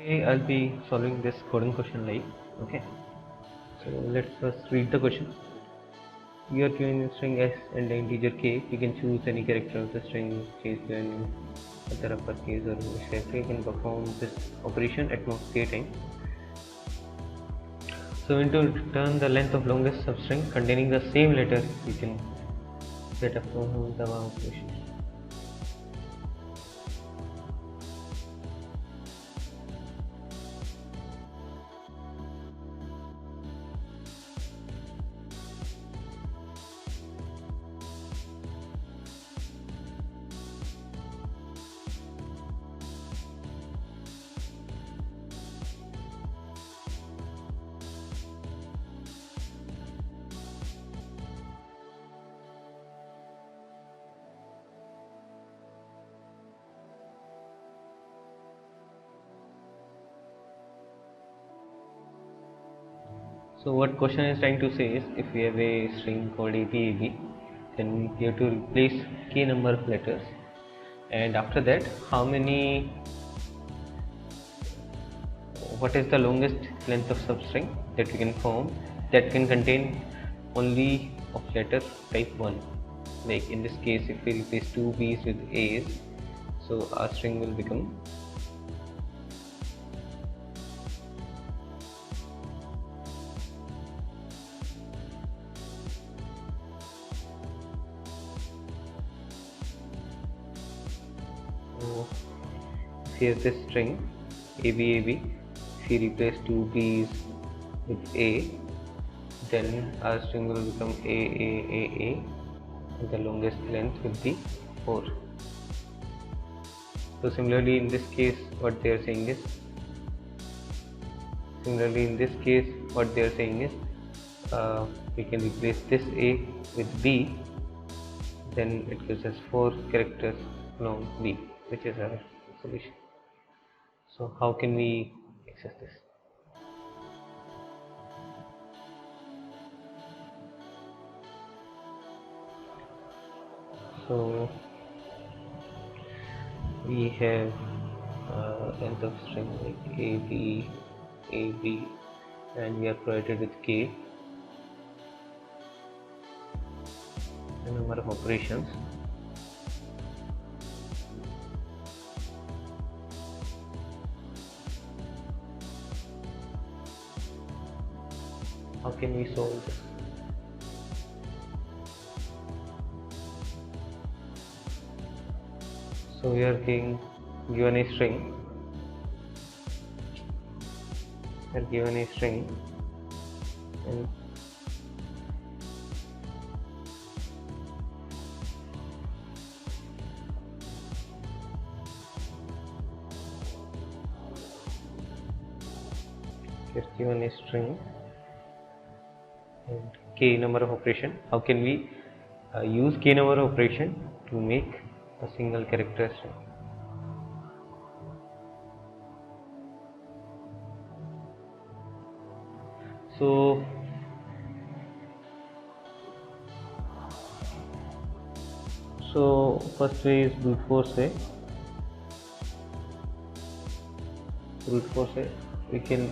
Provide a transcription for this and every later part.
Today I'll be solving this coding question live. Okay, so let's first read the question. You are given a string s and the integer k. You can choose any character of the string, case given either uppercase or lowercase character. You can perform this operation at most k times. So when to return the length of longest substring containing the same letter, you can set up the operation. So what question is trying to say is, if we have a string called ABAB, then we have to replace k number of letters, and after that, what is the longest length of substring that we can form that can contain only of letter type 1. Like in this case, if we replace two B's with A's, so our string will become here this string ABAB. If we replace two B's with A, then our string will become AAAA, and the longest length will be 4. So similarly in this case what they are saying is, we can replace this A with B, then it gives us 4 characters long B, which is our solution. So how can we access this? So we have length of string like AB, and we are provided with k, the number of operations. How can we solve this? So we are given a string. And we are given a string and k number of operation. How can we use k number of operation to make a single character string? So first way is brute force way. We can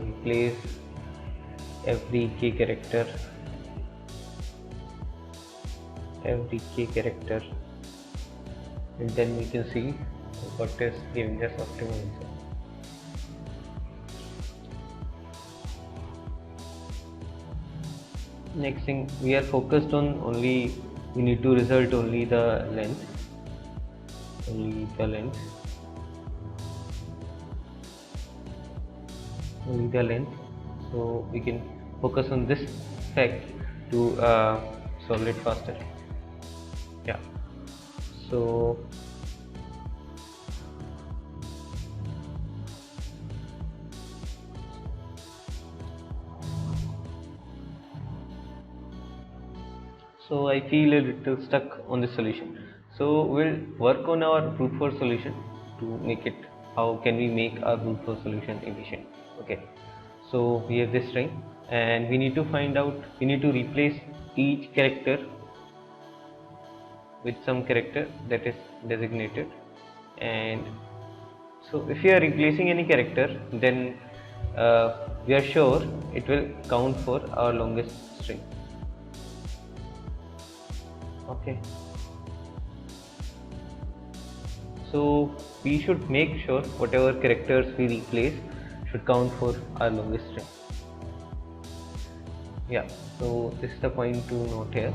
replace every k character and then we can see what is giving us optimal answer. Next thing, we are focused on we need to result only the length. So we can focus on this fact to solve it faster. Yeah. So I feel a little stuck on this solution. So we'll work on our brute force solution to make it. How can we make our brute force solution efficient? Okay. So we have this string, and we need to replace each character with some character that is designated, and So if you are replacing any character, then we are sure it will count for our longest string. Okay. So we should make sure whatever characters we replace should count for our longest string. Yeah, so this is the point to note here.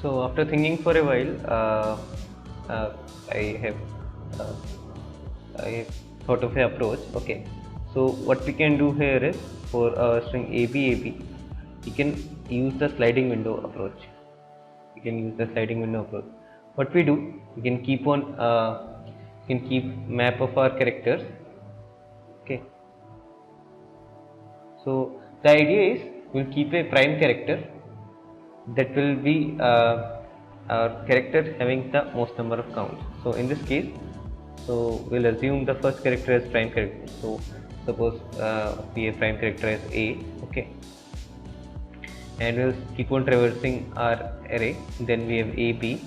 So after thinking for a while, I have uh, I thought of an approach. Okay, so what we can do here is for string AB, we can use the sliding window approach. We can use the sliding window approach. What we do, we can keep on we can keep map of our characters. Okay. So the idea is we'll keep a prime character that will be our character having the most number of counts. So in this case, so we'll assume the first character as prime character. So suppose we have prime character as A, okay, and we'll keep on traversing our array. Then we have A, B.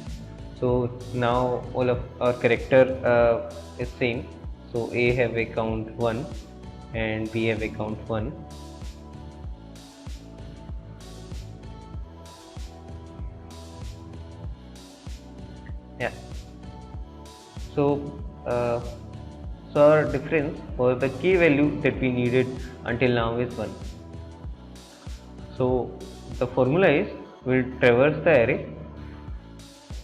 So now all of our character is same. So A have a count 1 and B have a count 1. Yeah. So, so our difference for the key value that we needed until now is 1. So the formula is we'll traverse the array,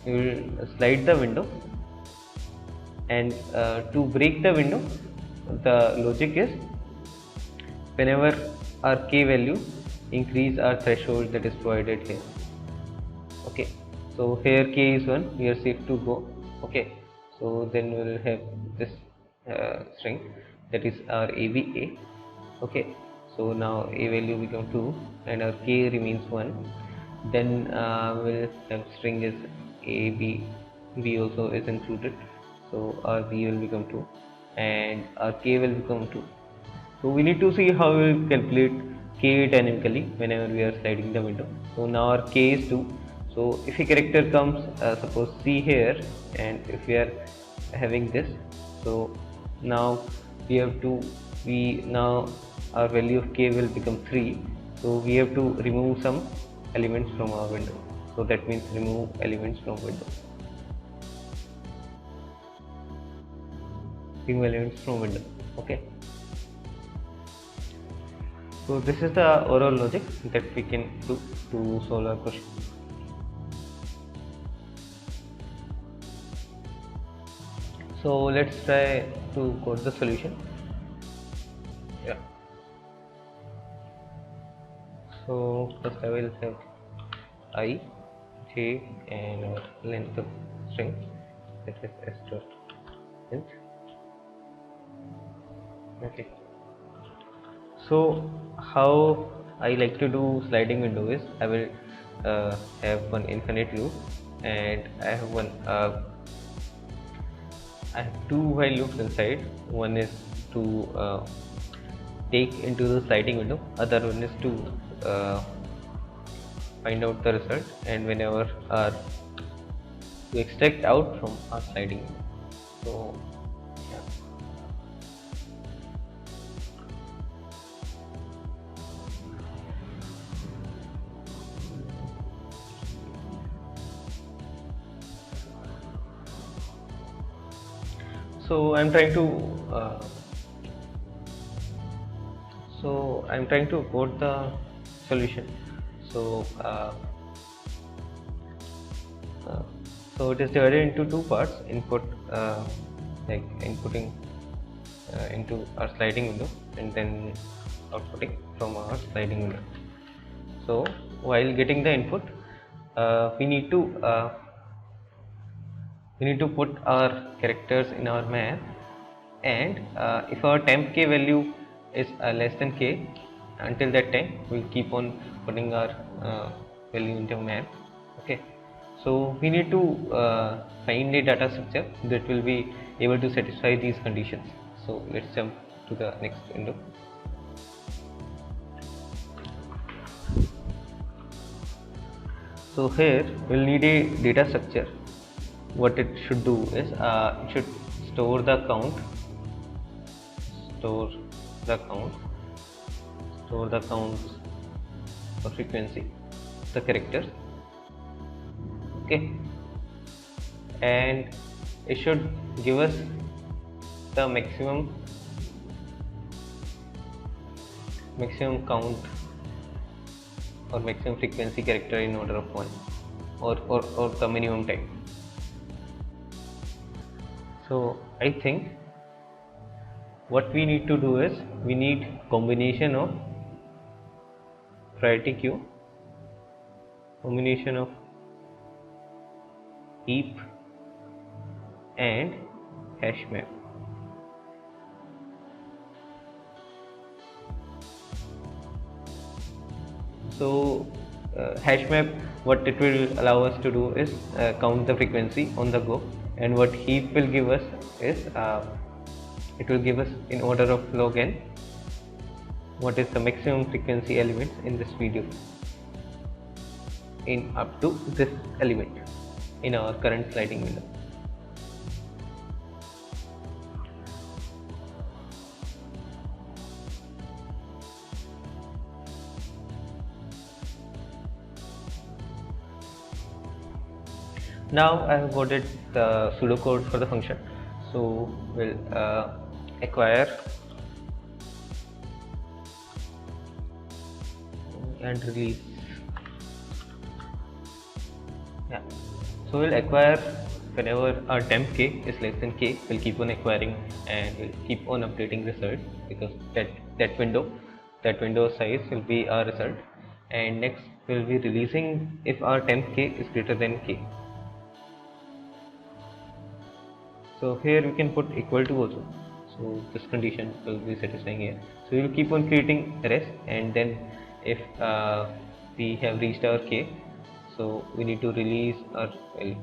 we will slide the window, and to break the window, the logic is whenever our k value increase our threshold that is provided here. Okay. So here k is 1, we are safe to go. Okay, so then we will have this string that is our ABA. Okay, so now a value become 2 and our k remains 1. Then we'll have string is AB, B also is included, so our B will become 2 and our k will become 2. So we need to see how we will calculate k dynamically whenever we are sliding the window. So now our k is 2. So if a character comes, suppose C here, and if we are having this, so now we have to, now our value of k will become 3. So we have to remove some elements from our window. So that means remove elements from window. Remove elements from window. Okay. So this is the overall logic that we can do to solve our question. So let's try to code the solution. Yeah. So first I will have I, j, and our length of string, that is s dot length. Okay. So how I like to do sliding window is I will have one infinite loop, and I have one I have two while loops inside. One is to take into the sliding window, other one is to find out the result, and whenever to extract out from our sliding window. So yeah. So I'm trying to code the solution. So so it is divided into two parts: input, like inputting into our sliding window, and then outputting from our sliding window. So while getting the input, we need to put our characters in our map, and if our temp k value is less than k, until that time we'll keep on putting our value into map. Okay, so we need to find a data structure that will be able to satisfy these conditions. So let's jump to the next window. So here we'll need a data structure. What it should do is it should store the count, store the count, store the counts or frequency, the characters. Okay, and it should give us the maximum count or maximum frequency character in order of 1, or the minimum time. So I think what we need to do is we need combination of priority queue, combination of heap and hash map. So hash map, what it will allow us to do is count the frequency on the go, and what heap will give us is it will give us in order of log n what is the maximum frequency elements in this video in up to this element in our current sliding window. Now I have coded the pseudocode for the function. So we'll acquire and release. Yeah. So we'll acquire whenever our temp k is less than k. We'll keep on acquiring and we'll keep on updating result, because that window size will be our result. And next we'll be releasing if our temp k is greater than k. So here we can put equal to also. So this condition will be satisfying here. So we will keep on creating arrays, and then if we have reached our k, so we need to release our value.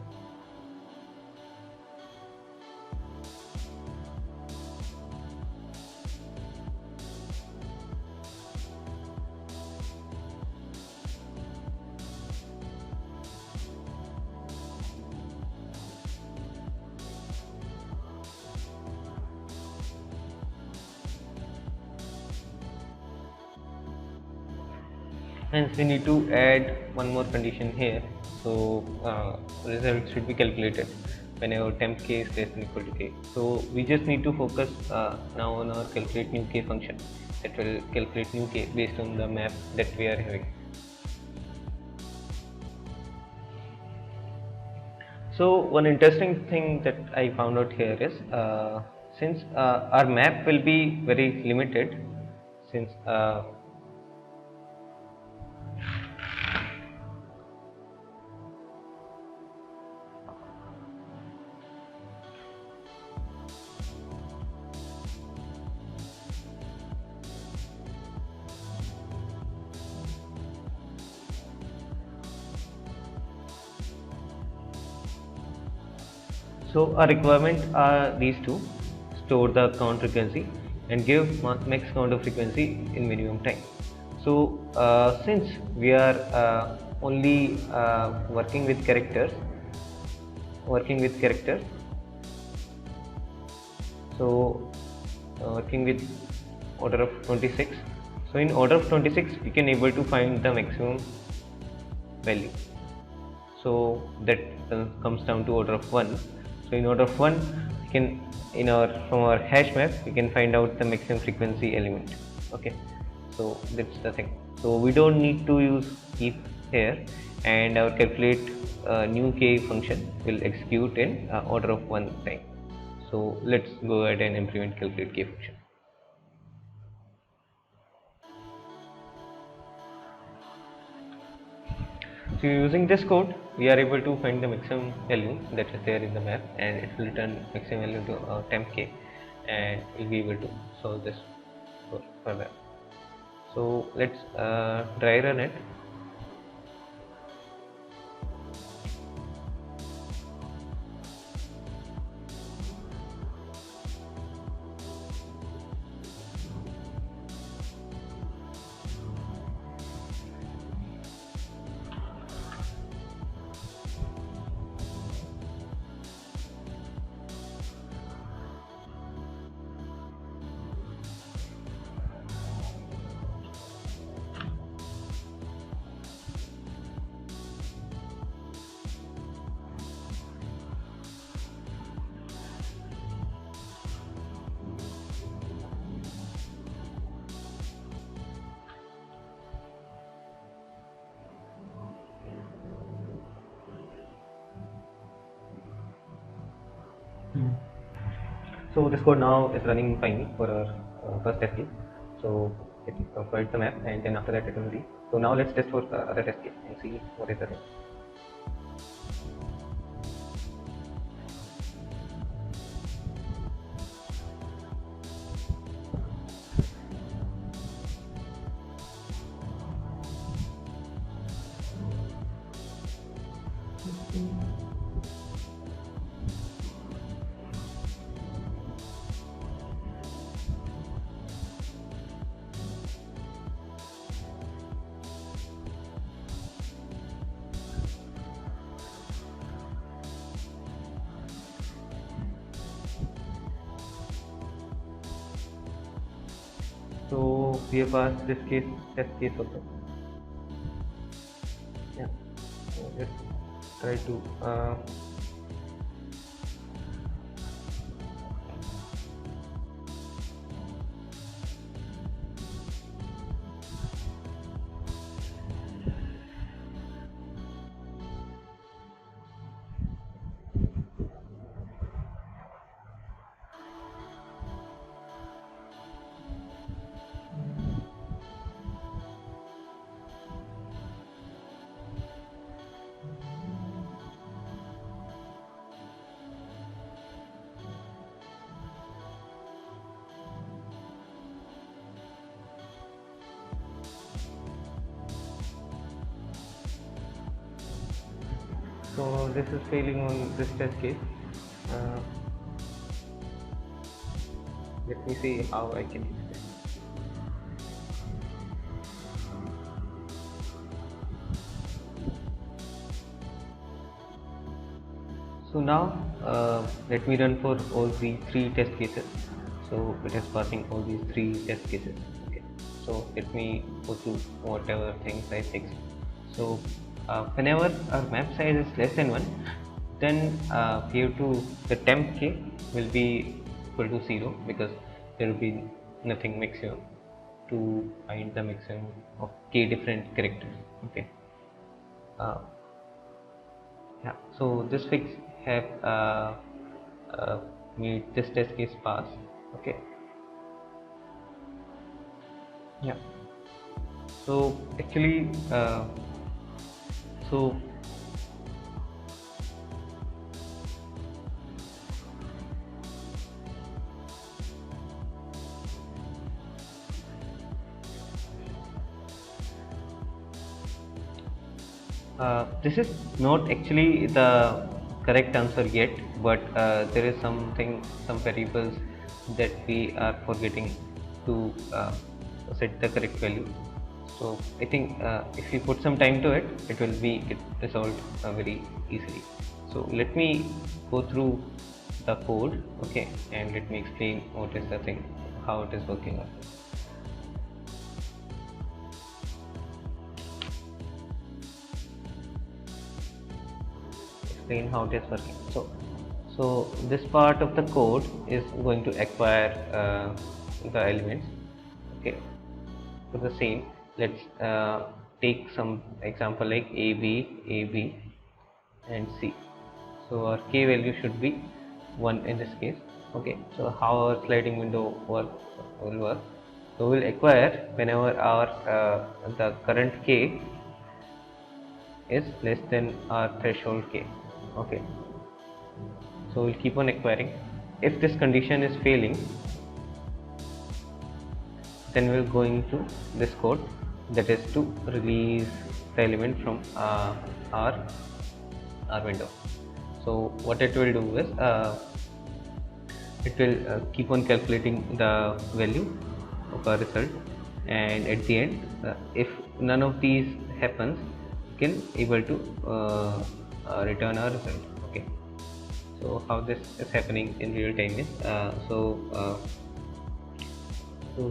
Hence we need to add one more condition here. So result should be calculated whenever temp k is less than equal to k. So we just need to focus now on our calculate new k function that will calculate new k based on the map that we are having. So one interesting thing that I found out here is since our map will be very limited, since so our requirements are these two: store the count frequency and give max count of frequency in minimum time. So since we are only working with characters, so working with order of 26. So in order of 26 we can able to find the maximum value. So that comes down to order of 1. So in order of 1 we can from our hash map we can find out the maximum frequency element. Okay, so that's the thing. So we don't need to use heap here, and our calculate new k function will execute in order of 1 time. So let's go ahead and implement calculate k function. So using this code, we are able to find the maximum value that is there in the map, and it will return maximum value to temp k, and we'll be able to solve this further. So let's dry run it. So this code now is running fine for our first test case. So it provides the map, and then after that it will be. So now let's test for other test case and see what is the thing. So we have passed this case, test case also. Yeah. So let's try to. So this is failing on this test case. Uh, Let me see how I can use this. So now let me run for all the three test cases. So it is passing all these three test cases. Okay. So let me go through whatever things I fixed. So whenever our map size is less than 1, then we have to, the temp k will be equal to 0, because there will be nothing maximum to find the maximum of k different characters. Okay. Uh, yeah. So this fix have made this test case pass. Okay. Yeah. So actually, so this is not actually the correct answer yet, but there is some variables that we are forgetting to set the correct value. So I think if you put some time to it, it will be get resolved very easily. So let me go through the code, okay, and let me explain what is the thing, how it is working on. Explain how it is working. So this part of the code is going to acquire the elements. Okay. For the same, let's take some example like AB, and C. So our k value should be 1 in this case. Okay. So how our sliding window will work? So we'll acquire whenever our the current k is less than our threshold k. Okay. So we'll keep on acquiring. If this condition is failing, then we'll go into this code, that is to release the element from our window. So what it will do is it will keep on calculating the value of our result, and at the end, if none of these happens, you can able to return our result. Okay. So how this is happening in real time is so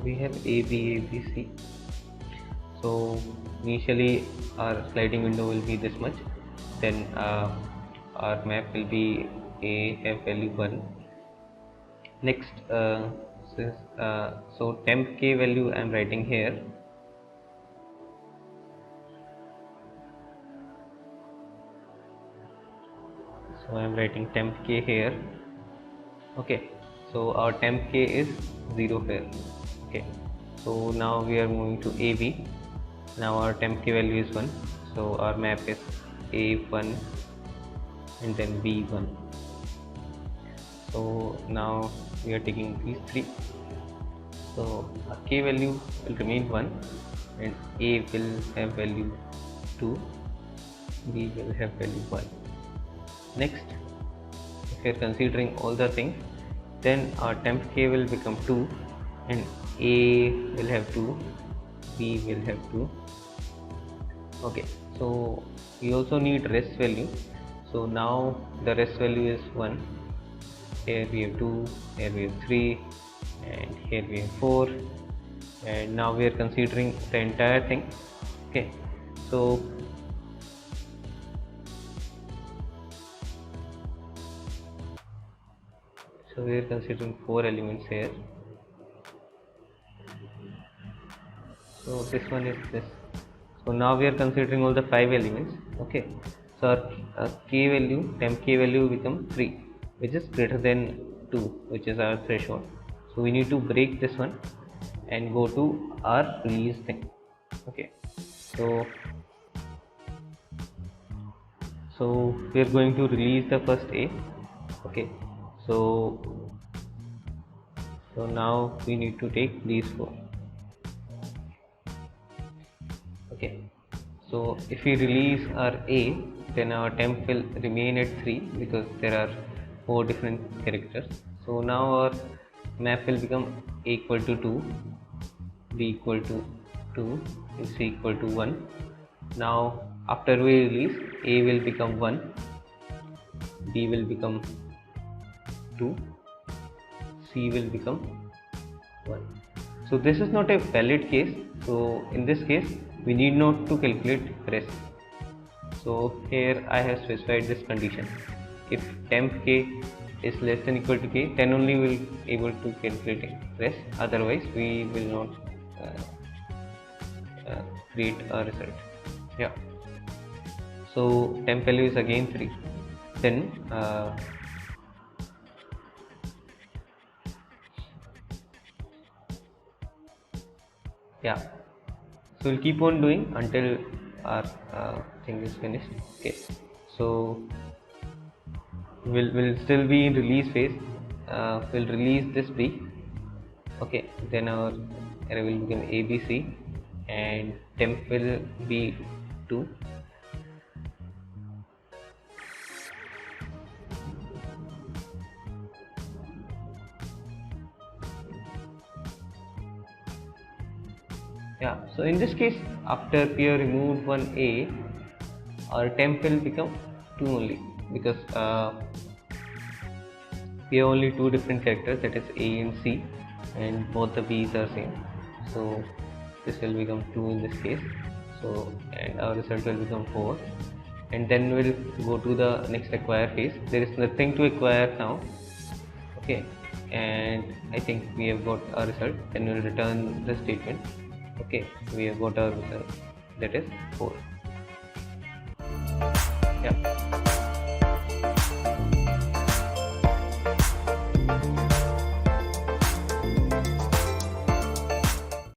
we have A, B, A, B, C. So initially our sliding window will be this much, then our map will be A have value 1. Next, so temp k value I am writing here. So I am writing temp k here, Okay, so our temp k is 0 here. Okay, so now we are moving to AB. Now our temp k value is 1, so our map is A1 and then B1. So now we are taking these three, so our k value will remain 1 and A will have value 2, B will have value 1. Next, if we are considering all the things, then our temp k will become 2 and A will have 2, B will have 2. Okay, so we also need rest value. So now the rest value is 1. Here we have 2, here we have 3, and here we have 4. And now we are considering the entire thing. Okay, so we are considering 4 elements here. So this one is this. So now we are considering all the 5 elements. Okay, so our k value, temp k value become 3, which is greater than 2, which is our threshold. So we need to break this one and go to our release thing. Okay, so we are going to release the first A. Okay, so now we need to take these 4. Okay, so if we release our A, then our temp will remain at 3 because there are 4 different characters. So now our map will become A equal to 2, B equal to 2, C equal to 1. Now after we release, A will become 1, B will become 2, C will become 1. So this is not a valid case. So in this case, we need not to calculate rest. So here I have specified this condition: if temp k is less than equal to k, then only we will able to calculate rest. Otherwise, we will not create a result. Yeah. So temp value is again 3. Then yeah, so we'll keep on doing until our thing is finished. Okay, so we'll still be in release phase. We'll release this B. Okay, then our array will become ABC and temp will be 2. Yeah, so in this case, after we have removed one A, our temp will become 2 only, because we have only 2 different characters, that is A and C, and both the B's are same. So this will become 2 in this case. So and our result will become 4, and then we'll go to the next acquire phase. There is nothing to acquire now. Okay, and I think we have got our result. Then we'll return the statement. Okay, we have got our result, that is 4. Yeah.